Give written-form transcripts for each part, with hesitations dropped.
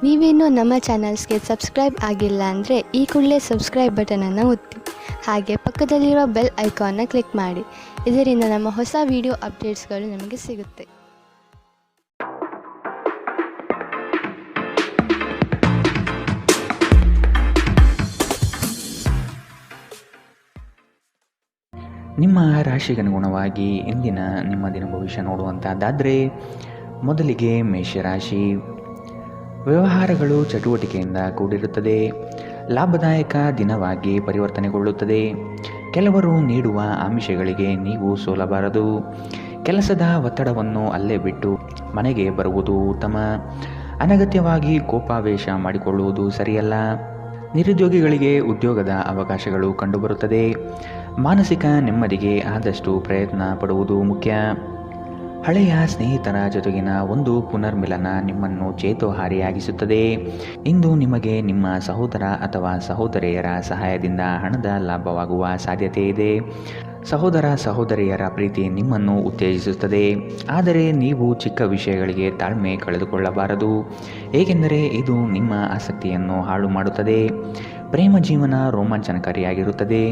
ನೀವೇನೂ ನಮ್ಮ ಚಾನಲ್ಸ್ಗೆ ಸಬ್ಸ್ಕ್ರೈಬ್ ಆಗಿಲ್ಲ ಅಂದರೆ ಈ ಕೂಡಲೇ ಸಬ್ಸ್ಕ್ರೈಬ್ ಬಟನನ್ನು ಒತ್ತಿ. ಹಾಗೆ ಪಕ್ಕದಲ್ಲಿರೋ ಬೆಲ್ ಐಕಾನ್ನ ಕ್ಲಿಕ್ ಮಾಡಿ. ಇದರಿಂದ ನಮ್ಮ ಹೊಸ ವಿಡಿಯೋ ಅಪ್ಡೇಟ್ಸ್ಗಳು ನಿಮಗೆ ಸಿಗುತ್ತೆ. ನಿಮ್ಮ ರಾಶಿಗನುಗುಣವಾಗಿ ಇಂದಿನ ನಿಮ್ಮ ದಿನ ಭವಿಷ್ಯ ನೋಡುವಂಥದ್ದಾದರೆ, ಮೊದಲಿಗೆ ಮೇಷರಾಶಿ. ವ್ಯವಹಾರಗಳು ಚಟುವಟಿಕೆಯಿಂದ ಕೂಡಿರುತ್ತದೆ. ಲಾಭದಾಯಕ ದಿನವಾಗಿ ಪರಿವರ್ತನೆಗೊಳ್ಳುತ್ತದೆ. ಕೆಲವರು ನೀಡುವ ಆಮಿಷಗಳಿಗೆ ನೀವು ಸೋಲಬಾರದು. ಕೆಲಸದ ಒತ್ತಡವನ್ನು ಅಲ್ಲೇ ಬಿಟ್ಟು ಮನೆಗೆ ಬರುವುದು ಉತ್ತಮ. ಅನಗತ್ಯವಾಗಿ ಕೋಪಾವೇಶ ಮಾಡಿಕೊಳ್ಳುವುದು ಸರಿಯಲ್ಲ. ನಿರುದ್ಯೋಗಿಗಳಿಗೆ ಉದ್ಯೋಗದ ಅವಕಾಶಗಳು ಕಂಡುಬರುತ್ತದೆ. ಮಾನಸಿಕ ನೆಮ್ಮದಿಗೆ ಆದಷ್ಟು ಪ್ರಯತ್ನ ಪಡುವುದು ಮುಖ್ಯ. ಹಳೆಯ ಸ್ನೇಹಿತರ ಜೊತೆಗಿನ ಒಂದು ಪುನರ್ಮಿಲನ ನಿಮ್ಮನ್ನು ಚೇತೋಹಾರಿಯಾಗಿಸುತ್ತದೆ. ಇಂದು ನಿಮಗೆ ನಿಮ್ಮ ಸಹೋದರ ಅಥವಾ ಸಹೋದರಿಯರ ಸಹಾಯದಿಂದ ಹಣದ ಲಾಭವಾಗುವ ಸಾಧ್ಯತೆ ಇದೆ. ಸಹೋದರ ಸಹೋದರಿಯರ ಪ್ರೀತಿ ನಿಮ್ಮನ್ನು ಉತ್ತೇಜಿಸುತ್ತದೆ. ಆದರೆ ನೀವು ಚಿಕ್ಕ ವಿಷಯಗಳಿಗೆ ತಾಳ್ಮೆ ಕಳೆದುಕೊಳ್ಳಬಾರದು, ಏಕೆಂದರೆ ಇದು ನಿಮ್ಮ ಆಸಕ್ತಿಯನ್ನು ಹಾಳು ಮಾಡುತ್ತದೆ. ಪ್ರೇಮ ಜೀವನ ರೋಮಾಂಚನಕಾರಿಯಾಗಿರುತ್ತದೆ.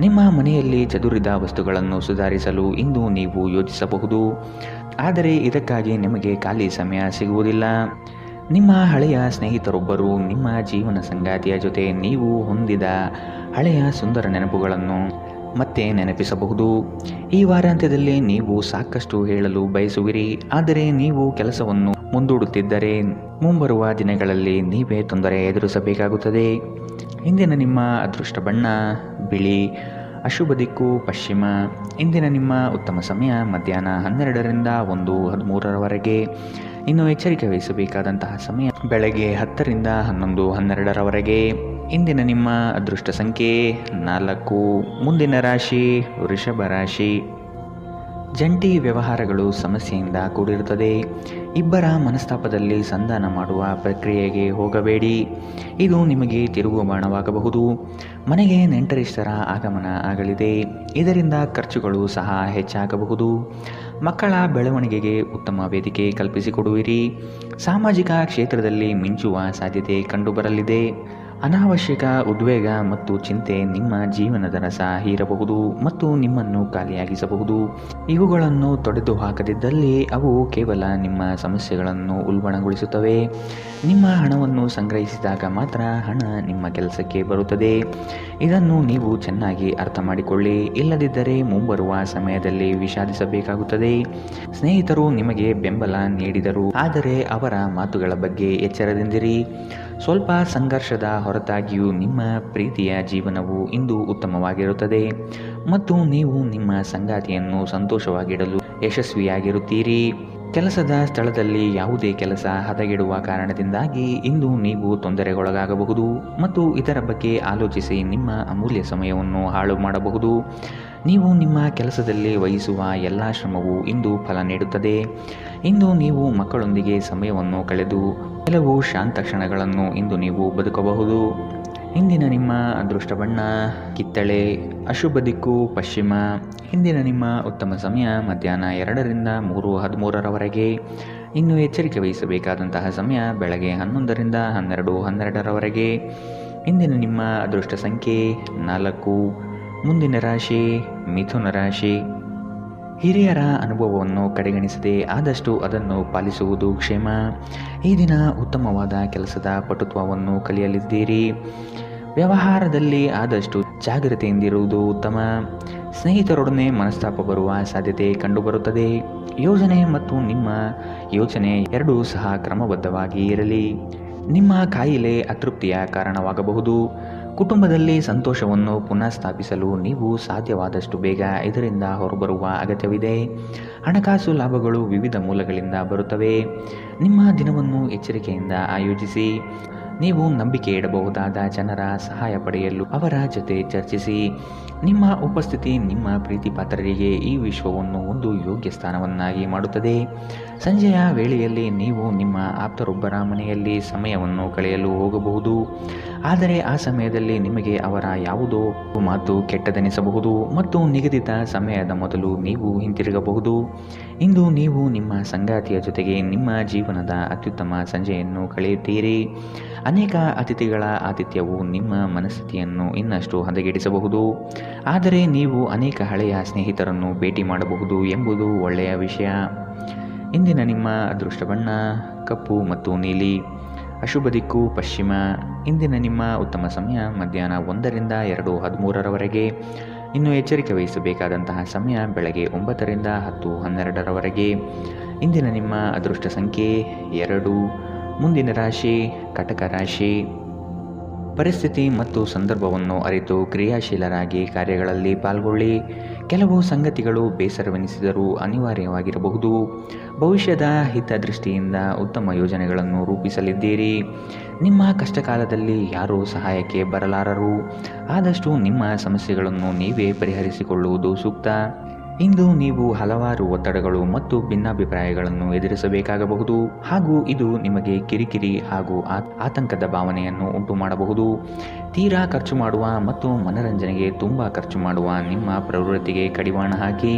ನಿಮ್ಮ ಮನೆಯಲ್ಲಿ ಚದುರಿದ ವಸ್ತುಗಳನ್ನು ಸುಧಾರಿಸಲು ಇಂದು ನೀವು ಯೋಚಿಸಬಹುದು, ಆದರೆ ಇದಕ್ಕಾಗಿ ನಿಮಗೆ ಖಾಲಿ ಸಮಯ ಸಿಗುವುದಿಲ್ಲ. ನಿಮ್ಮ ಹಳೆಯ ಸ್ನೇಹಿತರೊಬ್ಬರು ನಿಮ್ಮ ಜೀವನ ಸಂಗಾತಿಯ ಜೊತೆ ನೀವು ಹೊಂದಿದ ಹಳೆಯ ಸುಂದರ ನೆನಪುಗಳನ್ನು ಮತ್ತೆ ನೆನಪಿಸಬಹುದು. ಈ ವಾರಾಂತ್ಯದಲ್ಲಿ ನೀವು ಸಾಕಷ್ಟು ಹೇಳಲು ಬಯಸುವಿರಿ, ಆದರೆ ನೀವು ಕೆಲಸವನ್ನು ಮುಂದೂಡುತ್ತಿದ್ದರೆ ಮುಂಬರುವ ದಿನಗಳಲ್ಲಿ ನೀವೇ ತೊಂದರೆ ಎದುರಿಸಬೇಕಾಗುತ್ತದೆ. ಇಂದಿನ ನಿಮ್ಮ ಅದೃಷ್ಟ ಬಣ್ಣ ಬಿಳಿ. ಅಶುಭ ದಿಕ್ಕು ಪಶ್ಚಿಮ. ಇಂದಿನ ನಿಮ್ಮ ಉತ್ತಮ ಸಮಯ ಮಧ್ಯಾಹ್ನ 12ರಿಂದ 1:13ರವರೆಗೆ. ಇನ್ನು ಎಚ್ಚರಿಕೆ ವಹಿಸಬೇಕಾದಂತಹ ಸಮಯ ಬೆಳಗ್ಗೆ 10ರಿಂದ 11:12ರವರೆಗೆ. ಇಂದಿನ ನಿಮ್ಮ ಅದೃಷ್ಟ ಸಂಖ್ಯೆ 4. ಮುಂದಿನ ರಾಶಿ ವೃಷಭ ರಾಶಿ. ಜಂಟಿ ವ್ಯವಹಾರಗಳು ಸಮಸ್ಯೆಯಿಂದ ಕೂಡಿರುತ್ತದೆ. ಇಬ್ಬರ ಮನಸ್ತಾಪದಲ್ಲಿ ಸಂಧಾನ ಮಾಡುವ ಪ್ರಕ್ರಿಯೆಗೆ ಹೋಗಬೇಡಿ, ಇದು ನಿಮಗೆ ತಿರುಗು ಬಾಣವಾಗಬಹುದು. ಮನೆಗೆ ನೆಂಟರಿಷ್ಟರ ಆಗಮನ ಆಗಲಿದೆ, ಇದರಿಂದ ಖರ್ಚುಗಳು ಸಹ ಹೆಚ್ಚಾಗಬಹುದು. ಮಕ್ಕಳ ಬೆಳವಣಿಗೆಗೆ ಉತ್ತಮ ವೇದಿಕೆ ಕಲ್ಪಿಸಿಕೊಡುವಿರಿ. ಸಾಮಾಜಿಕ ಕ್ಷೇತ್ರದಲ್ಲಿ ಮಿಂಚುವ ಸಾಧ್ಯತೆ ಕಂಡುಬರಲಿದೆ. ಅನಾವಶ್ಯಕ ಉದ್ವೇಗ ಮತ್ತು ಚಿಂತೆ ನಿಮ್ಮ ಜೀವನದ ರಸ ಹೀರಬಹುದು ಮತ್ತು ನಿಮ್ಮನ್ನು ಖಾಲಿಯಾಗಿಸಬಹುದು. ಇವುಗಳನ್ನು ತೊಡೆದು ಹಾಕದಿದ್ದಲ್ಲಿ ಅವು ಕೇವಲ ನಿಮ್ಮ ಸಮಸ್ಯೆಗಳನ್ನು ಉಲ್ಬಣಗೊಳಿಸುತ್ತವೆ. ನಿಮ್ಮ ಹಣವನ್ನು ಸಂಗ್ರಹಿಸಿದಾಗ ಮಾತ್ರ ಹಣ ನಿಮ್ಮ ಕೆಲಸಕ್ಕೆ ಬರುತ್ತದೆ. ಇದನ್ನು ನೀವು ಚೆನ್ನಾಗಿ ಅರ್ಥ ಮಾಡಿಕೊಳ್ಳಿ, ಇಲ್ಲದಿದ್ದರೆ ಮುಂಬರುವ ಸಮಯದಲ್ಲಿ ವಿಷಾದಿಸಬೇಕಾಗುತ್ತದೆ. ಸ್ನೇಹಿತರು ನಿಮಗೆ ಬೆಂಬಲ ನೀಡಿದರು, ಆದರೆ ಅವರ ಮಾತುಗಳ ಬಗ್ಗೆ ಎಚ್ಚರದಿಂದಿರಿ. ಸ್ವಲ್ಪ ಸಂಘರ್ಷದ ಹೊರತಾಗಿಯೂ ನಿಮ್ಮ ಪ್ರೀತಿಯ ಜೀವನವು ಇಂದು ಉತ್ತಮವಾಗಿರುತ್ತದೆ ಮತ್ತು ನೀವು ನಿಮ್ಮ ಸಂಗಾತಿಯನ್ನು ಸಂತೋಷವಾಗಿಡಲು ಯಶಸ್ವಿಯಾಗಿರುತ್ತೀರಿ. ಕೆಲಸದ ಸ್ಥಳದಲ್ಲಿ ಯಾವುದೇ ಕೆಲಸ ಹದಗೆಡುವ ಕಾರಣದಿಂದಾಗಿ ಇಂದು ನೀವು ತೊಂದರೆಗೊಳಗಾಗಬಹುದು ಮತ್ತು ಇದರ ಬಗ್ಗೆ ಆಲೋಚಿಸಿ ನಿಮ್ಮ ಅಮೂಲ್ಯ ಸಮಯವನ್ನು ಹಾಳು ಮಾಡಬಹುದು. ನೀವು ನಿಮ್ಮ ಕೆಲಸದಲ್ಲಿ ವಹಿಸುವ ಎಲ್ಲ ಶ್ರಮವು ಇಂದು ಫಲ ನೀಡುತ್ತದೆ. ಇಂದು ನೀವು ಮಕ್ಕಳೊಂದಿಗೆ ಸಮಯವನ್ನು ಕಳೆದು ಕೆಲವು ಶಾಂತ ಕ್ಷಣಗಳನ್ನು ಇಂದು ನೀವು ಬದುಕಬಹುದು. ಇಂದಿನ ನಿಮ್ಮ ಅದೃಷ್ಟ ಬಣ್ಣ ಕಿತ್ತಳೆ. ಅಶುಭ ದಿಕ್ಕು ಪಶ್ಚಿಮ. ಇಂದಿನ ನಿಮ್ಮ ಉತ್ತಮ ಸಮಯ ಮಧ್ಯಾಹ್ನ 2ರಿಂದ 3:13ರವರೆಗೆ. ಇನ್ನು ಎಚ್ಚರಿಕೆ ವಹಿಸಬೇಕಾದಂತಹ ಸಮಯ ಬೆಳಗ್ಗೆ 11ರಿಂದ 12:12ರವರೆಗೆ. ಇಂದಿನ ನಿಮ್ಮ ಅದೃಷ್ಟ ಸಂಖ್ಯೆ 4. ಮುಂದಿನ ರಾಶಿ ಮಿಥುನ ರಾಶಿ. ಹಿರಿಯರ ಅನುಭವವನ್ನು ಕಡೆಗಣಿಸದೆ ಆದಷ್ಟು ಅದನ್ನು ಪಾಲಿಸುವುದು ಕ್ಷೇಮ. ಈ ದಿನ ಉತ್ತಮವಾದ ಕೆಲಸದ ಪಟುತ್ವವನ್ನು ಕಲಿಯಲಿದ್ದೀರಿ. ವ್ಯವಹಾರದಲ್ಲಿ ಆದಷ್ಟು ಜಾಗ್ರತೆಯಿಂದಿರುವುದು ಉತ್ತಮ. ಸ್ನೇಹಿತರೊಡನೆ ಮನಸ್ತಾಪ ಬರುವ ಸಾಧ್ಯತೆ ಕಂಡುಬರುತ್ತದೆ. ಯೋಜನೆ ಮತ್ತು ನಿಮ್ಮ ಯೋಚನೆ ಎರಡೂ ಸಹ ಕ್ರಮಬದ್ಧವಾಗಿ ಇರಲಿ. ನಿಮ್ಮ ಕಾಯಿಲೆ ಅತೃಪ್ತಿಯ ಕಾರಣವಾಗಬಹುದು. ಕುಟುಂಬದಲ್ಲಿ ಸಂತೋಷವನ್ನು ಪುನಃ ಸ್ಥಾಪಿಸಲು ನೀವು ಸಾಧ್ಯವಾದಷ್ಟು ಬೇಗ ಇದರಿಂದ ಹೊರಬರುವ ಅಗತ್ಯವಿದೆ. ಹಣಕಾಸು ಲಾಭಗಳು ವಿವಿಧ ಮೂಲಗಳಿಂದ ಬರುತ್ತವೆ. ನಿಮ್ಮ ದಿನವನ್ನು ಎಚ್ಚರಿಕೆಯಿಂದ ಆಯೋಜಿಸಿ. ನೀವು ನಂಬಿಕೆ ಇಡಬಹುದಾದ ಜನರ ಸಹಾಯ ಪಡೆಯಲು ಅವರ ಜೊತೆ ಚರ್ಚಿಸಿ. ನಿಮ್ಮ ಉಪಸ್ಥಿತಿ ನಿಮ್ಮ ಪ್ರೀತಿ ಪಾತ್ರರಿಗೆ ಈ ವಿಶ್ವವನ್ನು ಒಂದು ಯೋಗ್ಯ ಸ್ಥಾನವನ್ನಾಗಿ ಮಾಡುತ್ತದೆ. ಸಂಜೆಯ ವೇಳೆಯಲ್ಲಿ ನೀವು ನಿಮ್ಮ ಆಪ್ತರೊಬ್ಬರ ಮನೆಯಲ್ಲಿ ಸಮಯವನ್ನು ಕಳೆಯಲು ಹೋಗಬಹುದು, ಆದರೆ ಆ ಸಮಯದಲ್ಲಿ ನಿಮಗೆ ಅವರ ಯಾವುದೋ ಮಾತು ಕೆಟ್ಟದೆನಿಸಬಹುದು ಮತ್ತು ನಿಗದಿತ ಸಮಯದ ಮೊದಲು ನೀವು ಹಿಂತಿರುಗಬಹುದು. ಇಂದು ನೀವು ನಿಮ್ಮ ಸಂಗಾತಿಯ ಜೊತೆಗೆ ನಿಮ್ಮ ಜೀವನದ ಅತ್ಯುತ್ತಮ ಸಂಜೆಯನ್ನು ಕಳೆಯುತ್ತೀರಿ. ಅನೇಕ ಅತಿಥಿಗಳ ಆತಿಥ್ಯವು ನಿಮ್ಮ ಮನಸ್ಥಿತಿಯನ್ನು ಇನ್ನಷ್ಟು ಹದಗೆಡಿಸಬಹುದು, ಆದರೆ ನೀವು ಅನೇಕ ಹಳೆಯ ಸ್ನೇಹಿತರನ್ನು ಭೇಟಿ ಮಾಡಬಹುದು ಎಂಬುದು ಒಳ್ಳೆಯ ವಿಷಯ. ಇಂದಿನ ನಿಮ್ಮ ಅದೃಷ್ಟ ಬಣ್ಣ ಕಪ್ಪು ಮತ್ತು ನೀಲಿ. ಅಶುಭ ದಿಕ್ಕು ಪಶ್ಚಿಮ. ಇಂದಿನ ನಿಮ್ಮ ಉತ್ತಮ ಸಮಯ ಮಧ್ಯಾಹ್ನ 1ರಿಂದ 2:13 ಇನ್ನು ಎಚ್ಚರಿಕೆ ವಹಿಸಬೇಕಾದಂತಹ ಸಮಯ ಬೆಳಗ್ಗೆ 9ರಿಂದ 10:12 ಇಂದಿನ ನಿಮ್ಮ ಅದೃಷ್ಟ ಸಂಖ್ಯೆ 2. ಮುಂದಿನ ರಾಶಿ ಕಟಕ ರಾಶಿ. ಪರಿಸ್ಥಿತಿ ಮತ್ತು ಸಂದರ್ಭವನ್ನು ಅರಿತು ಕ್ರಿಯಾಶೀಲರಾಗಿ ಕಾರ್ಯಗಳಲ್ಲಿ ಪಾಲ್ಗೊಳ್ಳಿ. ಕೆಲವು ಸಂಗತಿಗಳು ಬೇಸರವೆನಿಸಿದರೂ ಅನಿವಾರ್ಯವಾಗಿರಬಹುದು. ಭವಿಷ್ಯದ ಹಿತದೃಷ್ಟಿಯಿಂದ ಉತ್ತಮ ಯೋಜನೆಗಳನ್ನು ರೂಪಿಸಲಿದ್ದೀರಿ. ನಿಮ್ಮ ಕಷ್ಟಕಾಲದಲ್ಲಿ ಯಾರೂ ಸಹಾಯಕ್ಕೆ ಬರಲಾರರು. ಆದಷ್ಟು ನಿಮ್ಮ ಸಮಸ್ಯೆಗಳನ್ನು ನೀವೇ ಪರಿಹರಿಸಿಕೊಳ್ಳುವುದು ಸೂಕ್ತ. ಇಂದು ನೀವು ಹಲವಾರು ಒತ್ತಡಗಳು ಮತ್ತು ಭಿನ್ನಾಭಿಪ್ರಾಯಗಳನ್ನು ಎದುರಿಸಬೇಕಾಗಬಹುದು, ಹಾಗೂ ಇದು ನಿಮಗೆ ಕಿರಿಕಿರಿ ಹಾಗೂ ಆತಂಕದ ಭಾವನೆಯನ್ನು ಉಂಟು ಮಾಡಬಹುದು. ತೀರಾ ಖರ್ಚು ಮಾಡುವ ಮತ್ತು ಮನರಂಜನೆಗೆ ತುಂಬ ಖರ್ಚು ಮಾಡುವ ನಿಮ್ಮ ಪ್ರವೃತ್ತಿಗೆ ಕಡಿವಾಣ ಹಾಕಿ.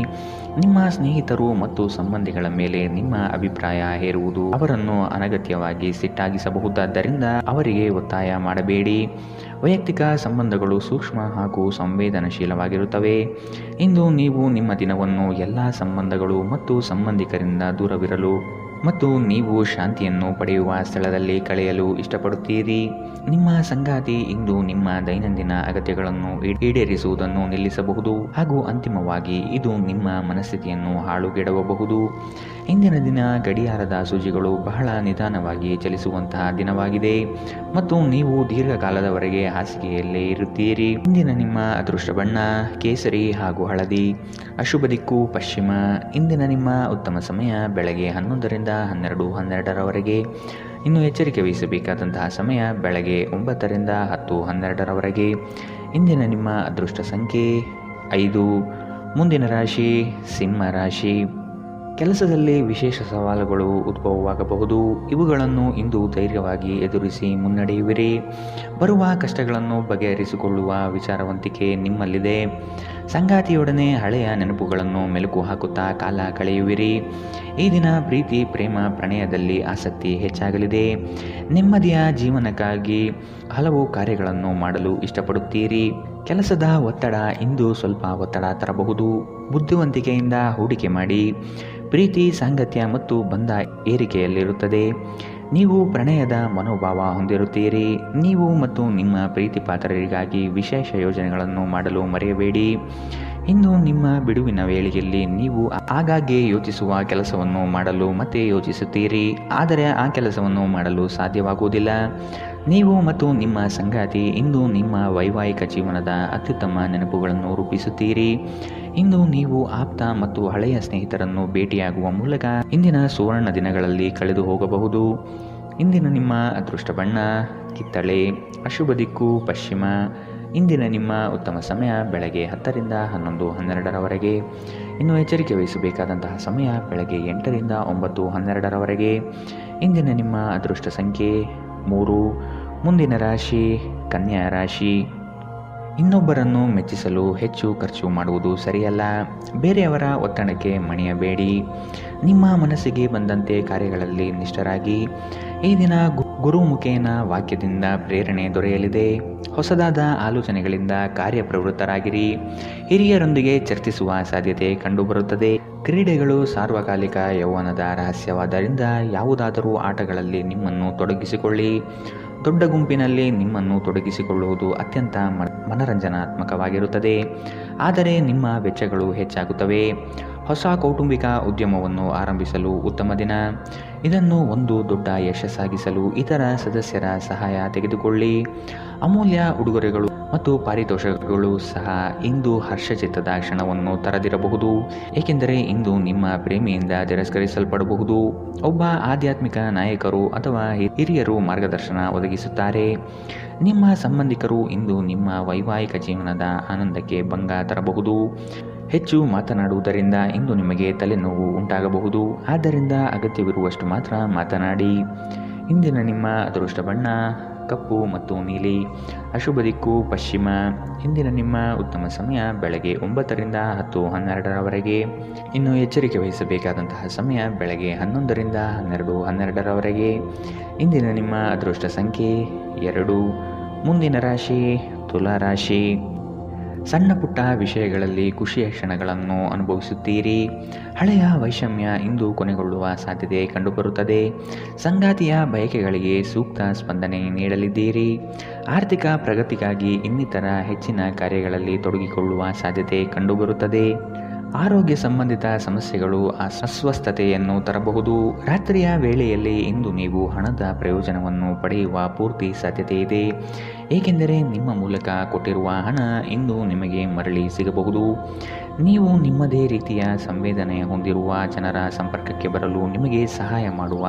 ನಿಮ್ಮ ಸ್ನೇಹಿತರು ಮತ್ತು ಸಂಬಂಧಿಗಳ ಮೇಲೆ ನಿಮ್ಮ ಅಭಿಪ್ರಾಯ ಹೇರುವುದು ಅವರನ್ನು ಅನಗತ್ಯವಾಗಿ ಸಿಟ್ಟಾಗಿಸಬಹುದಾದ್ದರಿಂದ ಅವರಿಗೆ ಒತ್ತಾಯ ಮಾಡಬೇಡಿ. ವೈಯಕ್ತಿಕ ಸಂಬಂಧಗಳು ಸೂಕ್ಷ್ಮ ಹಾಗೂ ಸಂವೇದನಶೀಲವಾಗಿರುತ್ತವೆ. ಇಂದು ನೀವು ನಿಮ್ಮ ದಿನವನ್ನು ಎಲ್ಲ ಸಂಬಂಧಗಳು ಮತ್ತು ಸಂಬಂಧಿಕರಿಂದ ದೂರವಿರಲು ಮತ್ತು ನೀವು ಶಾಂತಿಯನ್ನು ಪಡೆಯುವ ಸ್ಥಳದಲ್ಲಿ ಕಳೆಯಲು ಇಷ್ಟಪಡುತ್ತೀರಿ. ನಿಮ್ಮ ಸಂಗಾತಿ ಇಂದು ನಿಮ್ಮ ದೈನಂದಿನ ಅಗತ್ಯಗಳನ್ನು ಈಡೇರಿಸುವುದನ್ನು ನಿಲ್ಲಿಸಬಹುದು, ಹಾಗೂ ಅಂತಿಮವಾಗಿ ಇದು ನಿಮ್ಮ ಮನಸ್ಥಿತಿಯನ್ನು ಹಾಳುಗೆಡವಬಹುದು. ಇಂದಿನ ದಿನ ಗಡಿಯಾರದ ಸೂಜಿಗಳು ಬಹಳ ನಿಧಾನವಾಗಿ ಚಲಿಸುವಂತಹ ದಿನವಾಗಿದೆ ಮತ್ತು ನೀವು ದೀರ್ಘಕಾಲದವರೆಗೆ ಹಾಸಿಗೆಯಲ್ಲೇ ಇರುತ್ತೀರಿ. ಇಂದಿನ ನಿಮ್ಮ ಅದೃಷ್ಟ ಬಣ್ಣ ಕೇಸರಿ ಹಾಗೂ ಹಳದಿ. ಅಶುಭ ದಿಕ್ಕು ಪಶ್ಚಿಮ. ಇಂದಿನ ನಿಮ್ಮ ಉತ್ತಮ ಸಮಯ ಬೆಳಗ್ಗೆ 11ರಿಂದ 12:12 ಇನ್ನು ಎಚ್ಚರಿಕೆ ವಹಿಸಬೇಕಾದಂತಹ ಸಮಯ ಬೆಳಗ್ಗೆ 9ರಿಂದ 10:12 ಇಂದಿನ ನಿಮ್ಮ ಅದೃಷ್ಟ ಸಂಖ್ಯೆ 5. ಮುಂದಿನ ರಾಶಿ ಸಿಂಹ ರಾಶಿ. ಕೆಲಸದಲ್ಲಿ ವಿಶೇಷ ಸವಾಲುಗಳು ಉದ್ಭವವಾಗಬಹುದು. ಇವುಗಳನ್ನು ಇಂದು ಧೈರ್ಯವಾಗಿ ಎದುರಿಸಿ ಮುನ್ನಡೆಯುವಿರಿ. ಬರುವ ಕಷ್ಟಗಳನ್ನು ಬಗೆಹರಿಸಿಕೊಳ್ಳುವ ವಿಚಾರವಂತಿಕೆ ನಿಮ್ಮಲ್ಲಿದೆ. ಸಂಗಾತಿಯೊಡನೆ ಹಳೆಯ ನೆನಪುಗಳನ್ನು ಮೆಲುಕು ಹಾಕುತ್ತಾ ಕಾಲ ಕಳೆಯುವಿರಿ. ಈ ದಿನ ಪ್ರೀತಿ ಪ್ರೇಮ ಪ್ರಣಯದಲ್ಲಿ ಆಸಕ್ತಿ ಹೆಚ್ಚಾಗಲಿದೆ. ನೆಮ್ಮದಿಯ ಜೀವನಕ್ಕಾಗಿ ಹಲವು ಕಾರ್ಯಗಳನ್ನು ಮಾಡಲು ಇಷ್ಟಪಡುತ್ತೀರಿ. ಕೆಲಸದ ಒತ್ತಡ ಇಂದು ಸ್ವಲ್ಪ ಒತ್ತಡ ತರಬಹುದು. ಬುದ್ಧಿವಂತಿಕೆಯಿಂದ ಹೂಡಿಕೆ ಮಾಡಿ. ಪ್ರೀತಿ ಸಾಂಗತ್ಯ ಮತ್ತು ಬಂಧ ಏರಿಕೆಯಲ್ಲಿರುತ್ತದೆ. ನೀವು ಪ್ರಣಯದ ಮನೋಭಾವ ಹೊಂದಿರುತ್ತೀರಿ. ನೀವು ಮತ್ತು ನಿಮ್ಮ ಪ್ರೀತಿ ಪಾತ್ರರಿಗಾಗಿ ವಿಶೇಷ ಯೋಜನೆಗಳನ್ನು ಮಾಡಲು ಮರೆಯಬೇಡಿ. ಇಂದು ನಿಮ್ಮ ಬಿಡುವಿನ ವೇಳೆಯಲ್ಲಿ ನೀವು ಆಗಾಗ್ಗೆ ಯೋಚಿಸುವ ಕೆಲಸವನ್ನು ಮಾಡಲು ಮತ್ತೆ ಯೋಚಿಸುತ್ತೀರಿ, ಆದರೆ ಆ ಕೆಲಸವನ್ನು ಮಾಡಲು ಸಾಧ್ಯವಾಗುವುದಿಲ್ಲ. ನೀವು ಮತ್ತು ನಿಮ್ಮ ಸಂಗಾತಿ ಇಂದು ನಿಮ್ಮ ವೈವಾಹಿಕ ಜೀವನದ ಅತ್ಯುತ್ತಮ ನೆನಪುಗಳನ್ನು ರೂಪಿಸುತ್ತೀರಿ. ಇಂದು ನೀವು ಆಪ್ತ ಮತ್ತು ಹಳೆಯ ಸ್ನೇಹಿತರನ್ನು ಭೇಟಿಯಾಗುವ ಮೂಲಕ ಇಂದಿನ ಸುವರ್ಣ ದಿನಗಳಲ್ಲಿ ಕಳೆದು ಹೋಗಬಹುದು. ಇಂದಿನ ನಿಮ್ಮ ಅದೃಷ್ಟ ಬಣ್ಣ ಕಿತ್ತಳೆ. ಅಶುಭ ದಿಕ್ಕು ಪಶ್ಚಿಮ. ಇಂದಿನ ನಿಮ್ಮ ಉತ್ತಮ ಸಮಯ ಬೆಳಗ್ಗೆ 10ರಿಂದ 11:12 ಇನ್ನು ಎಚ್ಚರಿಕೆ ವಹಿಸಬೇಕಾದಂತಹ ಸಮಯ ಬೆಳಗ್ಗೆ 8ರಿಂದ 9:12 ಇಂದಿನ ನಿಮ್ಮ ಅದೃಷ್ಟ ಸಂಖ್ಯೆ 3. ಮುಂದಿನ ರಾಶಿ ಕನ್ಯಾ ರಾಶಿ. ಇನ್ನೊಬ್ಬರನ್ನು ಮೆಚ್ಚಿಸಲು ಹೆಚ್ಚು ಖರ್ಚು ಮಾಡುವುದು ಸರಿಯಲ್ಲ. ಬೇರೆಯವರ ಒತ್ತಡಕ್ಕೆ ಮಣಿಯಬೇಡಿ. ನಿಮ್ಮ ಮನಸ್ಸಿಗೆ ಬಂದಂತೆ ಕಾರ್ಯಗಳಲ್ಲಿ ನಿಷ್ಠರಾಗಿ. ಈ ದಿನ ಗುರುಮುಖೇನ ವಾಕ್ಯದಿಂದ ಪ್ರೇರಣೆ ದೊರೆಯಲಿದೆ. ಹೊಸದಾದ ಆಲೋಚನೆಗಳಿಂದ ಕಾರ್ಯಪ್ರವೃತ್ತರಾಗಿರಿ. ಹಿರಿಯರೊಂದಿಗೆ ಚರ್ಚಿಸುವ ಸಾಧ್ಯತೆ ಕಂಡುಬರುತ್ತದೆ. ಕ್ರೀಡೆಗಳು ಸಾರ್ವಕಾಲಿಕ ಯೌವನದ ರಹಸ್ಯವಾದ್ದರಿಂದ ಯಾವುದಾದರೂ ಆಟಗಳಲ್ಲಿ ನಿಮ್ಮನ್ನು ತೊಡಗಿಸಿಕೊಳ್ಳಿ. ದೊಡ್ಡ ಗುಂಪಿನಲ್ಲಿ ನಿಮ್ಮನ್ನು ತೊಡಗಿಸಿಕೊಳ್ಳುವುದು ಅತ್ಯಂತ ಮನರಂಜನಾತ್ಮಕವಾಗಿರುತ್ತದೆ, ಆದರೆ ನಿಮ್ಮ ವೆಚ್ಚಗಳು ಹೆಚ್ಚಾಗುತ್ತವೆ. ಹೊಸ ಕೌಟುಂಬಿಕ ಉದ್ಯಮವನ್ನು ಆರಂಭಿಸಲು ಉತ್ತಮ ದಿನ. ಇದನ್ನು ಒಂದು ದೊಡ್ಡ ಯಶಸ್ಸಾಗಿಸಲು ಇತರ ಸದಸ್ಯರ ಸಹಾಯ ತೆಗೆದುಕೊಳ್ಳಿ. ಅಮೂಲ್ಯ ಉಡುಗೊರೆಗಳು ಮತ್ತು ಪಾರಿತೋಷಕಗಳು ಸಹ ಇಂದು ಹರ್ಷಚಿತ್ತದ ಕ್ಷಣವನ್ನು ತರದಿರಬಹುದು, ಏಕೆಂದರೆ ಇಂದು ನಿಮ್ಮ ಪ್ರೇಮಿಯಿಂದ ತಿರಸ್ಕರಿಸಲ್ಪಡಬಹುದು. ಒಬ್ಬ ಆಧ್ಯಾತ್ಮಿಕ ನಾಯಕರು ಅಥವಾ ಹಿರಿಯರು ಮಾರ್ಗದರ್ಶನ ಒದಗಿಸುತ್ತಾರೆ. ನಿಮ್ಮ ಸಂಬಂಧಿಕರು ಇಂದು ನಿಮ್ಮ ವೈವಾಹಿಕ ಜೀವನದ ಆನಂದಕ್ಕೆ ಭಂಗ ತರಬಹುದು. ಹೆಚ್ಚು ಮಾತನಾಡುವುದರಿಂದ ಇಂದು ನಿಮಗೆ ತಲೆನೋವು ಉಂಟಾಗಬಹುದು, ಆದ್ದರಿಂದ ಅಗತ್ಯವಿರುವಷ್ಟು ಮಾತ್ರ ಮಾತನಾಡಿ. ಇಂದಿನ ನಿಮ್ಮ ಅದೃಷ್ಟ ಬಣ್ಣ ಕಪ್ಪು ಮತ್ತು ನೀಲಿ. ಅಶುಭ ದಿಕ್ಕು ಪಶ್ಚಿಮ. ಇಂದಿನ ನಿಮ್ಮ ಉತ್ತಮ ಸಮಯ ಬೆಳಗ್ಗೆ 9ರಿಂದ 10:12ರವರೆಗೆ. ಇನ್ನು ಎಚ್ಚರಿಕೆ ವಹಿಸಬೇಕಾದಂತಹ ಸಮಯ ಬೆಳಗ್ಗೆ 11ರಿಂದ 12:12ರವರೆಗೆ. ಇಂದಿನ ನಿಮ್ಮ ಅದೃಷ್ಟ ಸಂಖ್ಯೆ 2. ಮುಂದಿನ ರಾಶಿ ತುಲಾ ರಾಶಿ. ಸಣ್ಣ ಪುಟ್ಟ ವಿಷಯಗಳಲ್ಲಿ ಖುಷಿಯ ಕ್ಷಣಗಳನ್ನು ಅನುಭವಿಸುತ್ತೀರಿ. ಹಳೆಯ ವೈಷಮ್ಯ ಇಂದು ಕೊನೆಗೊಳ್ಳುವ ಸಾಧ್ಯತೆ ಕಂಡುಬರುತ್ತದೆ. ಸಂಗಾತಿಯ ಬಯಕೆಗಳಿಗೆ ಸೂಕ್ತ ಸ್ಪಂದನೆ ನೀಡಲಿದ್ದೀರಿ. ಆರ್ಥಿಕ ಪ್ರಗತಿಗಾಗಿ ಇನ್ನಿತರ ಹೆಚ್ಚಿನ ಕಾರ್ಯಗಳಲ್ಲಿ ತೊಡಗಿಕೊಳ್ಳುವ ಸಾಧ್ಯತೆ ಕಂಡುಬರುತ್ತದೆ. ಆರೋಗ್ಯ ಸಂಬಂಧಿತ ಸಮಸ್ಯೆಗಳು ಅಸ್ವಸ್ಥತೆಯನ್ನು ತರಬಹುದು. ರಾತ್ರಿಯ ವೇಳೆಯಲ್ಲಿ ಇಂದು ನೀವು ಹಣದ ಪ್ರಯೋಜನವನ್ನು ಪಡೆಯುವ ಪೂರ್ತಿ ಸಾಧ್ಯತೆ ಇದೆ, ಏಕೆಂದರೆ ನಿಮ್ಮ ಮೂಲಕ ಕೊಟ್ಟಿರುವ ಹಣ ಇಂದು ನಿಮಗೆ ಮರಳಿ ಸಿಗಬಹುದು. ನೀವು ನಿಮ್ಮದೇ ರೀತಿಯ ಸಂವೇದನೆ ಹೊಂದಿರುವ ಜನರ ಸಂಪರ್ಕಕ್ಕೆ ಬರಲು ನಿಮಗೆ ಸಹಾಯ ಮಾಡುವ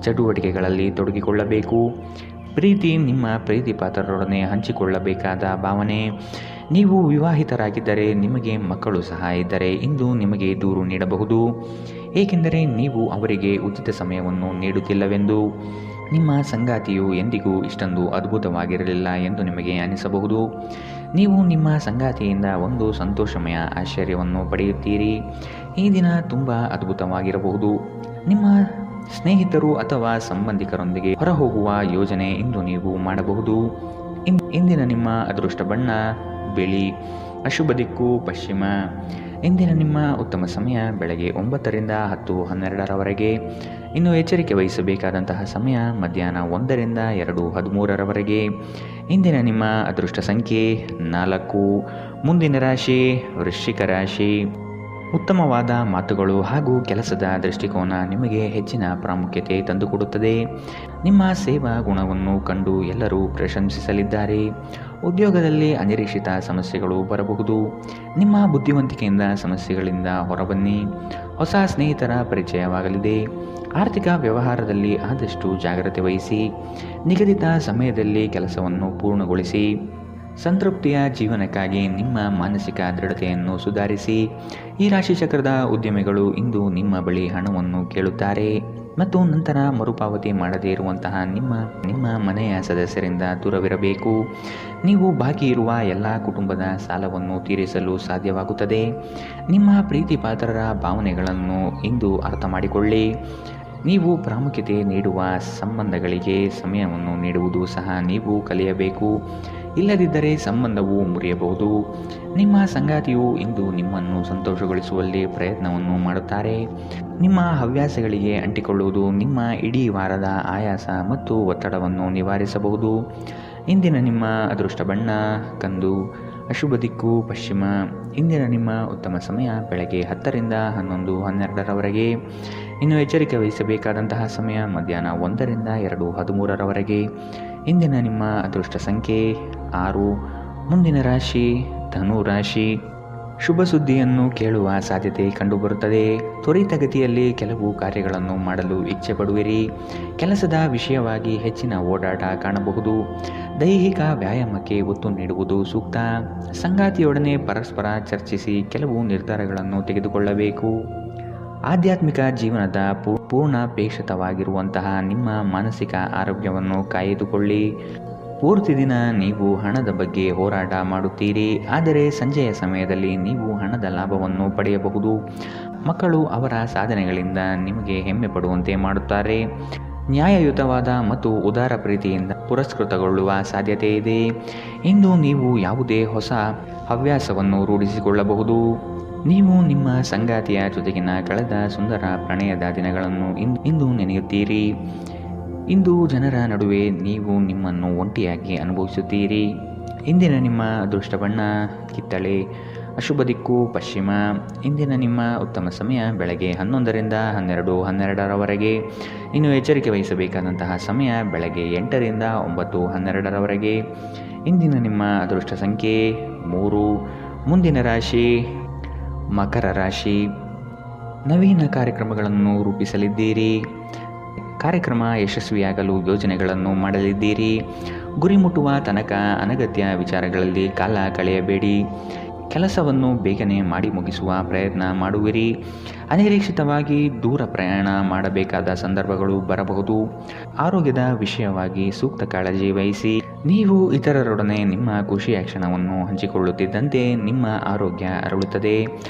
ಚಟುವಟಿಕೆಗಳಲ್ಲಿ ತೊಡಗಿಕೊಳ್ಳಬೇಕು. ಪ್ರೀತಿ ನಿಮ್ಮ ಪ್ರೀತಿ ಪಾತ್ರರೊಡನೆ ಹಂಚಿಕೊಳ್ಳಬೇಕಾದ ಭಾವನೆ. ನೀವು ವಿವಾಹಿತರಾಗಿದ್ದರೆ ನಿಮಗೆ ಮಕ್ಕಳು ಸಹ ಇದ್ದರೆ ಇಂದು ನಿಮಗೆ ದೂರು ನೀಡಬಹುದು, ಏಕೆಂದರೆ ನೀವು ಅವರಿಗೆ ಉಚಿತ ಸಮಯವನ್ನು ನೀಡುತ್ತಿಲ್ಲವೆಂದು. ನಿಮ್ಮ ಸಂಗಾತಿಯು ಎಂದಿಗೂ ಇಷ್ಟೊಂದು ಅದ್ಭುತವಾಗಿರಲಿಲ್ಲ ಎಂದು ನಿಮಗೆ ಅನಿಸಬಹುದು. ನೀವು ನಿಮ್ಮ ಸಂಗಾತಿಯಿಂದ ಒಂದು ಸಂತೋಷಮಯ ಆಶ್ಚರ್ಯವನ್ನು ಪಡೆಯುತ್ತೀರಿ. ಈ ದಿನ ತುಂಬ ಅದ್ಭುತವಾಗಿರಬಹುದು. ನಿಮ್ಮ ಸ್ನೇಹಿತರು ಅಥವಾ ಸಂಬಂಧಿಕರೊಂದಿಗೆ ಹೊರಹೋಗುವ ಯೋಜನೆ ಇಂದು ನೀವು ಮಾಡಬಹುದು. ಇಂದಿನ ನಿಮ್ಮ ಅದೃಷ್ಟ ಬಣ್ಣ ಬಿಳಿ. ಅಶುಭ ದಿಕ್ಕು ಪಶ್ಚಿಮ. ಇಂದಿನ ನಿಮ್ಮ ಉತ್ತಮ ಸಮಯ ಬೆಳಗ್ಗೆ 9ರಿಂದ 10:12ರವರೆಗೆ. ಇನ್ನು ಎಚ್ಚರಿಕೆ ವಹಿಸಬೇಕಾದಂತಹ ಸಮಯ ಮಧ್ಯಾಹ್ನ 1ರಿಂದ 2:13ರವರೆಗೆ. ಇಂದಿನ ನಿಮ್ಮ ಅದೃಷ್ಟ ಸಂಖ್ಯೆ 4. ಮುಂದಿನ ರಾಶಿ ವೃಶ್ಚಿಕ ರಾಶಿ. ಉತ್ತಮವಾದ ಮಾತುಗಳು ಹಾಗೂ ಕೆಲಸದ ದೃಷ್ಟಿಕೋನ ನಿಮಗೆ ಹೆಚ್ಚಿನ ಪ್ರಾಮುಖ್ಯತೆ ತಂದುಕೊಡುತ್ತದೆ. ನಿಮ್ಮ ಸೇವಾ ಗುಣವನ್ನು ಕಂಡು ಎಲ್ಲರೂ ಪ್ರಶಂಸಿಸಲಿದ್ದಾರೆ. ಉದ್ಯೋಗದಲ್ಲಿ ಅನಿರೀಕ್ಷಿತ ಸಮಸ್ಯೆಗಳು ಬರಬಹುದು. ನಿಮ್ಮ ಬುದ್ಧಿವಂತಿಕೆಯಿಂದ ಸಮಸ್ಯೆಗಳಿಂದ ಹೊರಬನ್ನಿ. ಹೊಸ ಸ್ನೇಹಿತರ ಪರಿಚಯವಾಗಲಿದೆ. ಆರ್ಥಿಕ ವ್ಯವಹಾರದಲ್ಲಿ ಆದಷ್ಟು ಜಾಗ್ರತೆ ವಹಿಸಿ. ನಿಗದಿತ ಸಮಯದಲ್ಲಿ ಕೆಲಸವನ್ನು ಪೂರ್ಣಗೊಳಿಸಿ. ಸಂತೃಪ್ತಿಯ ಜೀವನಕ್ಕಾಗಿ ನಿಮ್ಮ ಮಾನಸಿಕ ದೃಢತೆಯನ್ನು ಸುಧಾರಿಸಿ. ಈ ರಾಶಿ ಚಕ್ರದ ಉದ್ಯಮಿಗಳು ಇಂದು ನಿಮ್ಮ ಬಳಿ ಹಣವನ್ನು ಕೇಳುತ್ತಾರೆ ಮತ್ತು ನಂತರ ಮರುಪಾವತಿ ಮಾಡದೇ ಇರುವಂತಹ ನಿಮ್ಮ ಮನೆಯ ಸದಸ್ಯರಿಂದ ದೂರವಿರಬೇಕು. ನೀವು ಬಾಕಿ ಇರುವ ಎಲ್ಲ ಕುಟುಂಬದ ಸಾಲವನ್ನು ತೀರಿಸಲು ಸಾಧ್ಯವಾಗುತ್ತದೆ. ನಿಮ್ಮ ಪ್ರೀತಿ ಪಾತ್ರರ ಭಾವನೆಗಳನ್ನು ಇಂದು ಅರ್ಥ ಮಾಡಿಕೊಳ್ಳಿ. ನೀವು ಪ್ರಾಮುಖ್ಯತೆ ನೀಡುವ ಸಂಬಂಧಗಳಿಗೆ ಸಮಯವನ್ನು ನೀಡುವುದು ಸಹ ನೀವು ಕಲಿಯಬೇಕು. ಇಲ್ಲದಿದ್ದರೆ ಸಂಬಂಧವು ಮುರಿಯಬಹುದು. ನಿಮ್ಮ ಸಂಗಾತಿಯು ಇಂದು ನಿಮ್ಮನ್ನು ಸಂತೋಷಗೊಳಿಸುವಲ್ಲಿ ಪ್ರಯತ್ನವನ್ನು ಮಾಡುತ್ತಾರೆ. ನಿಮ್ಮ ಹವ್ಯಾಸಗಳಿಗೆ ಅಂಟಿಕೊಳ್ಳುವುದು ನಿಮ್ಮ ಇಡೀ ವಾರದ ಆಯಾಸ ಮತ್ತು ಒತ್ತಡವನ್ನು ನಿವಾರಿಸಬಹುದು. ಇಂದಿನ ನಿಮ್ಮ ಅದೃಷ್ಟ ಬಣ್ಣ ಕಂದು. ಅಶುಭ ದಿಕ್ಕು ಪಶ್ಚಿಮ. ಇಂದಿನ ನಿಮ್ಮ ಉತ್ತಮ ಸಮಯ ಬೆಳಗ್ಗೆ 10ರಿಂದ 11:12ರವರೆಗೆ. ಇನ್ನು ಎಚ್ಚರಿಕೆ ವಹಿಸಬೇಕಾದಂತಹ ಸಮಯ ಮಧ್ಯಾಹ್ನ 1ರಿಂದ 2:13ರವರೆಗೆ. ಇಂದಿನ ನಿಮ್ಮ ಅದೃಷ್ಟ ಸಂಖ್ಯೆ 6. ಮುಂದಿನ ರಾಶಿ ಧನು ರಾಶಿ. ಶುಭ ಸುದ್ದಿಯನ್ನು ಕೇಳುವ ಸಾಧ್ಯತೆ ಕಂಡುಬರುತ್ತದೆ. ತ್ವರಿತಗತಿಯಲ್ಲಿ ಕೆಲವು ಕಾರ್ಯಗಳನ್ನು ಮಾಡಲು ಇಚ್ಛೆ ಪಡುವಿರಿ. ಕೆಲಸದ ವಿಷಯವಾಗಿ ಹೆಚ್ಚಿನ ಓಡಾಟ ಕಾಣಬಹುದು. ದೈಹಿಕ ವ್ಯಾಯಾಮಕ್ಕೆ ಒತ್ತು ನೀಡುವುದು ಸೂಕ್ತ. ಸಂಗಾತಿಯೊಡನೆ ಪರಸ್ಪರ ಚರ್ಚಿಸಿ ಕೆಲವು ನಿರ್ಧಾರಗಳನ್ನು ತೆಗೆದುಕೊಳ್ಳಬೇಕು. ಆಧ್ಯಾತ್ಮಿಕ ಜೀವನದ ಪೂರ್ಣಾಪೇಕ್ಷಿತವಾಗಿರುವಂತಹ ನಿಮ್ಮ ಮಾನಸಿಕ ಆರೋಗ್ಯವನ್ನು ಕಾಯ್ದುಕೊಳ್ಳಿ. ಪೂರ್ತಿ ದಿನ ನೀವು ಹಣದ ಬಗ್ಗೆ ಹೋರಾಟ ಮಾಡುತ್ತೀರಿ, ಆದರೆ ಸಂಜೆಯ ಸಮಯದಲ್ಲಿ ನೀವು ಹಣದ ಲಾಭವನ್ನು ಪಡೆಯಬಹುದು. ಮಕ್ಕಳು ಅವರ ಸಾಧನೆಗಳಿಂದ ನಿಮಗೆ ಹೆಮ್ಮೆ ಪಡುವಂತೆ ಮಾಡುತ್ತಾರೆ. ನ್ಯಾಯಯುತವಾದ ಮತ್ತು ಉದಾರ ಪ್ರೀತಿಯಿಂದ ಪುರಸ್ಕೃತಗೊಳ್ಳುವ ಸಾಧ್ಯತೆ ಇದೆ. ಇಂದು ನೀವು ಯಾವುದೇ ಹೊಸ ಹವ್ಯಾಸವನ್ನು ರೂಢಿಸಿಕೊಳ್ಳಬಹುದು. ನೀವು ನಿಮ್ಮ ಸಂಗಾತಿಯ ಜೊತೆಗಿನ ಕಳೆದ ಸುಂದರ ಪ್ರಣಯದ ದಿನಗಳನ್ನು ಇಂದು ನೆನೆಯುತ್ತೀರಿ. ಇಂದು ಜನರ ನಡುವೆ ನೀವು ನಿಮ್ಮನ್ನು ಒಂಟಿಯಾಗಿ ಅನುಭವಿಸುತ್ತೀರಿ. ಇಂದಿನ ನಿಮ್ಮ ಅದೃಷ್ಟ ಬಣ್ಣ ಕಿತ್ತಳೆ. ಅಶುಭ ದಿಕ್ಕು ಪಶ್ಚಿಮ. ಇಂದಿನ ನಿಮ್ಮ ಉತ್ತಮ ಸಮಯ ಬೆಳಗ್ಗೆ 11ರಿಂದ 12:12ರವರೆಗೆ. ಇನ್ನು ಎಚ್ಚರಿಕೆ ವಹಿಸಬೇಕಾದಂತಹ ಸಮಯ ಬೆಳಗ್ಗೆ 8ರಿಂದ 9:12ರವರೆಗೆ. ಇಂದಿನ ನಿಮ್ಮ ಅದೃಷ್ಟ ಸಂಖ್ಯೆ 3. ಮುಂದಿನ ರಾಶಿ ಮಕರ ರಾಶಿ. ನವೀನ ಕಾರ್ಯಕ್ರಮಗಳನ್ನು ರೂಪಿಸಲಿದ್ದೀರಿ. ಕಾರ್ಯಕ್ರಮ ಯಶಸ್ವಿಯಾಗಲು ಯೋಜನೆಗಳನ್ನು ಮಾಡಲಿದ್ದೀರಿ. ಗುರಿ ಮುಟ್ಟುವ ತನಕ ಅನಗತ್ಯ ವಿಚಾರಗಳಲ್ಲಿ ಕಾಲ ಕಳೆಯಬೇಡಿ. ಕೆಲಸವನ್ನು ಬೇಗನೆ ಮಾಡಿ ಮುಗಿಸುವ ಪ್ರಯತ್ನ ಮಾಡುವಿರಿ. ಅನಿರೀಕ್ಷಿತವಾಗಿ ದೂರ ಪ್ರಯಾಣ ಮಾಡಬೇಕಾದ ಸಂದರ್ಭಗಳು ಬರಬಹುದು. ಆರೋಗ್ಯದ ವಿಷಯವಾಗಿ ಸೂಕ್ತ ಕಾಳಜಿ ವಹಿಸಿ. ನೀವು ಇತರರೊಡನೆ ನಿಮ್ಮ ಖುಷಿಯ ಕ್ಷಣವನ್ನು ಹಂಚಿಕೊಳ್ಳುತ್ತಿದ್ದಂತೆ ನಿಮ್ಮ ಆರೋಗ್ಯ ಅರಳುತ್ತದೆ.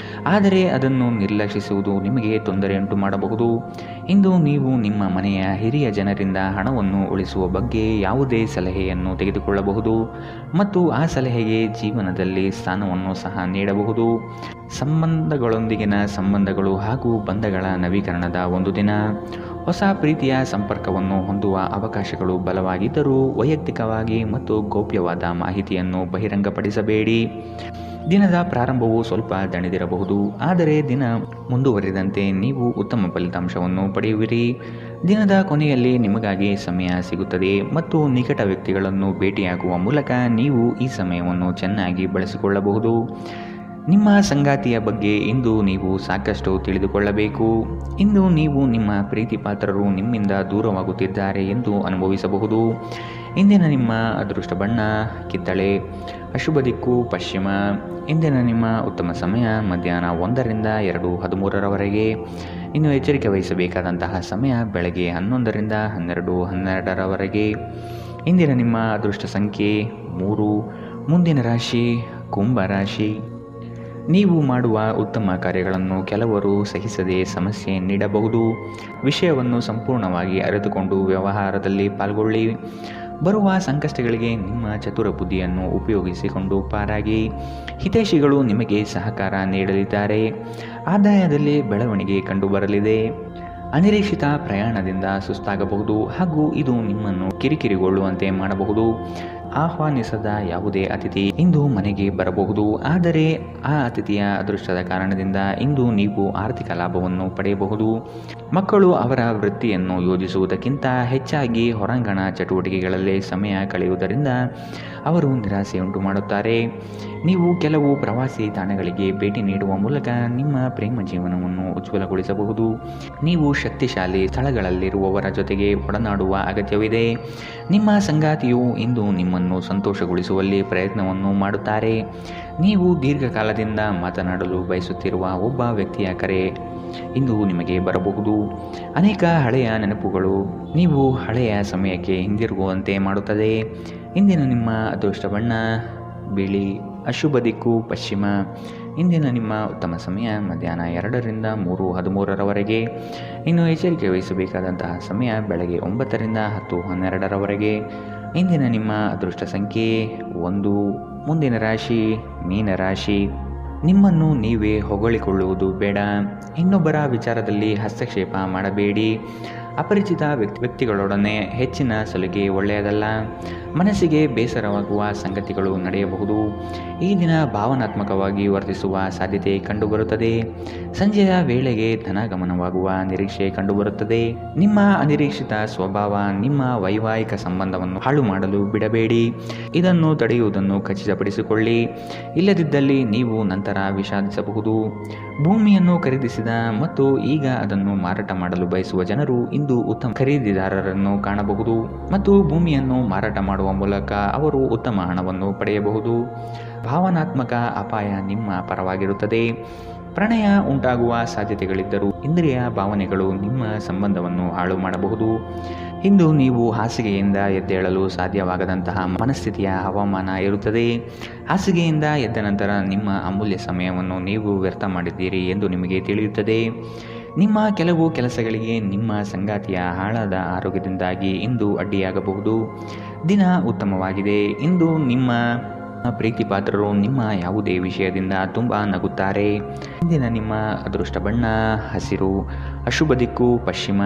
ಆದರೆ ಅದನ್ನು ನಿರ್ಲಕ್ಷಿಸುವುದು ನಿಮಗೆ ತೊಂದರೆಯುಂಟು ಮಾಡಬಹುದು. ಇಂದು ನೀವು ನಿಮ್ಮ ಮನೆಯ ಹಿರಿಯ ಜನರಿಂದ ಹಣವನ್ನು ಉಳಿಸುವ ಬಗ್ಗೆ ಯಾವುದೇ ಸಲಹೆಯನ್ನು ತೆಗೆದುಕೊಳ್ಳಬಹುದು ಮತ್ತು ಆ ಸಲಹೆಗೆ ಜೀವನದಲ್ಲಿ ಸ್ಥಾನವನ್ನು ಸಹ ನೀಡಬಹುದು. ಸಂಬಂಧಗಳೊಂದಿಗಿನ ಸಂಬಂಧಗಳು ಹಾಗೂ ಬಂಧಗಳ ನವೀಕರಣದ ಒಂದು ದಿನ. ಹೊಸ ಪ್ರೀತಿಯ ಸಂಪರ್ಕವನ್ನು ಹೊಂದುವ ಅವಕಾಶಗಳು ಬಲವಾಗಿದ್ದರೂ ವೈಯಕ್ತಿಕವಾಗಿ ಮತ್ತು ಗೌಪ್ಯವಾದ ಮಾಹಿತಿಯನ್ನು ಬಹಿರಂಗಪಡಿಸಬೇಡಿ. ದಿನದ ಪ್ರಾರಂಭವು ಸ್ವಲ್ಪ ದಣಿದಿರಬಹುದು, ಆದರೆ ದಿನ ಮುಂದುವರಿದಂತೆ ನೀವು ಉತ್ತಮ ಫಲಿತಾಂಶವನ್ನು ಪಡೆಯುವಿರಿ. ದಿನದ ಕೊನೆಯಲ್ಲಿ ನಿಮಗಾಗಿ ಸಮಯ ಸಿಗುತ್ತದೆ ಮತ್ತು ನಿಕಟ ವ್ಯಕ್ತಿಗಳನ್ನು ಭೇಟಿಯಾಗುವ ಮೂಲಕ ನೀವು ಈ ಸಮಯವನ್ನು ಚೆನ್ನಾಗಿ ಬಳಸಿಕೊಳ್ಳಬಹುದು. ನಿಮ್ಮ ಸಂಗಾತಿಯ ಬಗ್ಗೆ ಇಂದು ನೀವು ಸಾಕಷ್ಟು ತಿಳಿದುಕೊಳ್ಳಬೇಕು. ಇಂದು ನೀವು ನಿಮ್ಮ ಪ್ರೀತಿ ಪಾತ್ರರು ನಿಮ್ಮಿಂದ ದೂರವಾಗುತ್ತಿದ್ದಾರೆ ಎಂದು ಅನುಭವಿಸಬಹುದು. ಇಂದಿನ ನಿಮ್ಮ ಅದೃಷ್ಟ ಬಣ್ಣ ಕಿತ್ತಳೆ. ಅಶುಭ ದಿಕ್ಕು ಪಶ್ಚಿಮ. ಇಂದಿನ ನಿಮ್ಮ ಉತ್ತಮ ಸಮಯ ಮಧ್ಯಾಹ್ನ 1ರಿಂದ 2:13ರವರೆಗೆ. ಇನ್ನು ಎಚ್ಚರಿಕೆ ವಹಿಸಬೇಕಾದಂತಹ ಸಮಯ ಬೆಳಗ್ಗೆ 11ರಿಂದ 12:12ರವರೆಗೆ. ಇಂದಿನ ನಿಮ್ಮ ಅದೃಷ್ಟ ಸಂಖ್ಯೆ 3. ಮುಂದಿನ ರಾಶಿ ಕುಂಭ ರಾಶಿ. ನೀವು ಮಾಡುವ ಉತ್ತಮ ಕಾರ್ಯಗಳನ್ನು ಕೆಲವರು ಸಹಿಸದೆ ಸಮಸ್ಯೆ ನೀಡಬಹುದು. ವಿಷಯವನ್ನು ಸಂಪೂರ್ಣವಾಗಿ ಅರಿತುಕೊಂಡು ವ್ಯವಹಾರದಲ್ಲಿ ಪಾಲ್ಗೊಳ್ಳಿ. ಬರುವ ಸಂಕಷ್ಟಗಳಿಗೆ ನಿಮ್ಮ ಚತುರ ಬುದ್ಧಿಯನ್ನು ಉಪಯೋಗಿಸಿಕೊಂಡು ಪಾರಾಗಿ. ಹಿತೈಷಿಗಳು ನಿಮಗೆ ಸಹಕಾರ ನೀಡಲಿದ್ದಾರೆ. ಆದಾಯದಲ್ಲಿ ಬೆಳವಣಿಗೆ ಕಂಡುಬರಲಿದೆ. ಅನಿರೀಕ್ಷಿತ ಪ್ರಯಾಣದಿಂದ ಸುಸ್ತಾಗಬಹುದು ಹಾಗೂ ಇದು ನಿಮ್ಮನ್ನು ಕಿರಿಕಿರಿಗೊಳ್ಳುವಂತೆ ಮಾಡಬಹುದು. ಆಹ್ವಾನಿಸದ ಯಾವುದೇ ಅತಿಥಿ ಇಂದು ಮನೆಗೆ ಬರಬಹುದು, ಆದರೆ ಆ ಅತಿಥಿಯ ಅದೃಷ್ಟದ ಕಾರಣದಿಂದ ಇಂದು ನೀವು ಆರ್ಥಿಕ ಲಾಭವನ್ನು ಪಡೆಯಬಹುದು. ಮಕ್ಕಳು ಅವರ ವೃತ್ತಿಯನ್ನು ಯೋಜಿಸುವುದಕ್ಕಿಂತ ಹೆಚ್ಚಾಗಿ ಹೊರಾಂಗಣ ಚಟುವಟಿಕೆಗಳಲ್ಲೇ ಸಮಯ ಕಳೆಯುವುದರಿಂದ ಅವರು ನಿರಾಸೆಯುಂಟು ಮಾಡುತ್ತಾರೆ. ನೀವು ಕೆಲವು ಪ್ರವಾಸಿ ತಾಣಗಳಿಗೆ ಭೇಟಿ ನೀಡುವ ಮೂಲಕ ನಿಮ್ಮ ಪ್ರೇಮ ಜೀವನವನ್ನು ಉಜ್ವಲಗೊಳಿಸಬಹುದು. ನೀವು ಶಕ್ತಿಶಾಲಿ ಸ್ಥಳಗಳಲ್ಲಿರುವವರ ಜೊತೆಗೆ ಒಡನಾಡುವ ಅಗತ್ಯವಿದೆ. ನಿಮ್ಮ ಸಂಗಾತಿಯು ಇಂದು ನಿಮ್ಮನ್ನು ಸಂತೋಷಗೊಳಿಸುವಲ್ಲಿ ಪ್ರಯತ್ನವನ್ನು ಮಾಡುತ್ತಾರೆ. ನೀವು ದೀರ್ಘಕಾಲದಿಂದ ಮಾತನಾಡಲು ಬಯಸುತ್ತಿರುವ ಒಬ್ಬ ವ್ಯಕ್ತಿಯ ಕರೆ ಇಂದು ನಿಮಗೆ ಬರಬಹುದು. ಅನೇಕ ಹಳೆಯ ನೆನಪುಗಳು ನೀವು ಹಳೆಯ ಸಮಯಕ್ಕೆ ಹಿಂದಿರುಗುವಂತೆ ಮಾಡುತ್ತದೆ. ಇಂದಿನ ನಿಮ್ಮ ಅದೃಷ್ಟ ಬಣ್ಣ ಬಿಳಿ. ಅಶುಭ ದಿಕ್ಕು ಪಶ್ಚಿಮ. ಇಂದಿನ ನಿಮ್ಮ ಉತ್ತಮ ಸಮಯ ಮಧ್ಯಾಹ್ನ 2ರಿಂದ 3:13ರವರೆಗೆ. ಇನ್ನು ಎಚ್ಚರಿಕೆ ವಹಿಸಬೇಕಾದಂತಹ ಸಮಯ ಬೆಳಗ್ಗೆ 9ರಿಂದ 10:12ರವರೆಗೆ. ಇಂದಿನ ನಿಮ್ಮ ಅದೃಷ್ಟ ಸಂಖ್ಯೆ 1. ಮುಂದಿನ ರಾಶಿ ಮೀನರಾಶಿ. ನಿಮ್ಮನ್ನು ನೀವೇ ಹೊಗಳಿಕೊಳ್ಳುವುದು ಬೇಡ. ಇನ್ನೊಬ್ಬರ ವಿಚಾರದಲ್ಲಿ ಹಸ್ತಕ್ಷೇಪ ಮಾಡಬೇಡಿ. ಅಪರಿಚಿತ ವ್ಯಕ್ತಿಗಳೊಡನೆ ಹೆಚ್ಚಿನ ಸಲುಗೆ ಒಳ್ಳೆಯದಲ್ಲ. ಮನಸ್ಸಿಗೆ ಬೇಸರವಾಗುವ ಸಂಗತಿಗಳು ನಡೆಯಬಹುದು. ಈ ದಿನ ಭಾವನಾತ್ಮಕವಾಗಿ ವರ್ತಿಸುವ ಸಾಧ್ಯತೆ ಕಂಡುಬರುತ್ತದೆ. ಸಂಜೆಯ ವೇಳೆಗೆ ಧನಗಮನವಾಗುವ ನಿರೀಕ್ಷೆ ಕಂಡುಬರುತ್ತದೆ. ನಿಮ್ಮ ಅನಿರೀಕ್ಷಿತ ಸ್ವಭಾವ ನಿಮ್ಮ ವೈವಾಹಿಕ ಸಂಬಂಧವನ್ನು ಹಾಳು ಮಾಡಲು ಬಿಡಬೇಡಿ. ಇದನ್ನು ತಡೆಯುವುದನ್ನು ಖಚಿತಪಡಿಸಿಕೊಳ್ಳಿ. ಇಲ್ಲದಿದ್ದಲ್ಲಿ ನೀವು ನಂತರ ವಿಷಾದಿಸಬಹುದು. ಭೂಮಿಯನ್ನು ಖರೀದಿಸಿದ ಮತ್ತು ಈಗ ಅದನ್ನು ಮಾರಾಟ ಮಾಡಲು ಬಯಸುವ ಜನರು ಇಂದು ಉತ್ತಮ ಖರೀದಿದಾರರನ್ನು ಕಾಣಬಹುದು ಮತ್ತು ಭೂಮಿಯನ್ನು ಮಾರಾಟ ಮಾಡುವ ಮೂಲಕ ಅವರು ಉತ್ತಮ ಹಣವನ್ನು ಪಡೆಯಬಹುದು. ಭಾವನಾತ್ಮಕ ಅಪಾಯ ನಿಮ್ಮ ಪರವಾಗಿರುತ್ತದೆ. ಪ್ರಣಯ ಉಂಟಾಗುವ ಸಾಧ್ಯತೆಗಳಿದ್ದರೂ ಇಂದ್ರಿಯ ಭಾವನೆಗಳು ನಿಮ್ಮ ಸಂಬಂಧವನ್ನು ಹಾಳು ಮಾಡಬಹುದು. ಇಂದು ನೀವು ಹಾಸಿಗೆಯಿಂದ ಎದ್ದೇಳಲು ಸಾಧ್ಯವಾಗದಂತಹ ಮನಸ್ಥಿತಿಯ ಹವಾಮಾನ ಇರುತ್ತದೆ. ಹಾಸಿಗೆಯಿಂದ ಎದ್ದ ನಂತರ ನಿಮ್ಮ ಅಮೂಲ್ಯ ಸಮಯವನ್ನು ನೀವು ವ್ಯರ್ಥ ಮಾಡಿದ್ದೀರಿ ಎಂದು ನಿಮಗೆ ತಿಳಿಯುತ್ತದೆ. ನಿಮ್ಮ ಕೆಲವು ಕೆಲಸಗಳಿಗೆ ನಿಮ್ಮ ಸಂಗಾತಿಯ ಹಾಳಾದ ಆರೋಗ್ಯದಿಂದಾಗಿ ಇಂದು ಅಡ್ಡಿಯಾಗಬಹುದು. ದಿನ ಉತ್ತಮವಾಗಿದೆ. ಇಂದು ನಿಮ್ಮ ಪ್ರೀತಿ ಪಾತ್ರರು ನಿಮ್ಮ ಯಾವುದೇ ವಿಷಯದಿಂದ ತುಂಬ ನಗುತ್ತಾರೆ. ಇಂದಿನ ನಿಮ್ಮ ಅದೃಷ್ಟ ಬಣ್ಣ ಹಸಿರು, ಅಶುಭ ದಿಕ್ಕು ಪಶ್ಚಿಮ.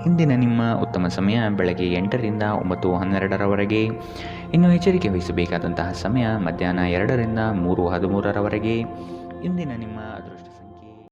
ಇಂದಿನ ನಿಮ್ಮ ಉತ್ತಮ ಸಮಯ ಬೆಳಗ್ಗೆ 8ರಿಂದ 9:12ರವರೆಗೆ. ಇನ್ನು ಎಚ್ಚರಿಕೆ ವಹಿಸಬೇಕಾದಂತಹ ಸಮಯ ಮಧ್ಯಾಹ್ನ 2ರಿಂದ 3:13ರವರೆಗೆ. ಇಂದಿನ ನಿಮ್ಮ ಅದೃಷ್ಟ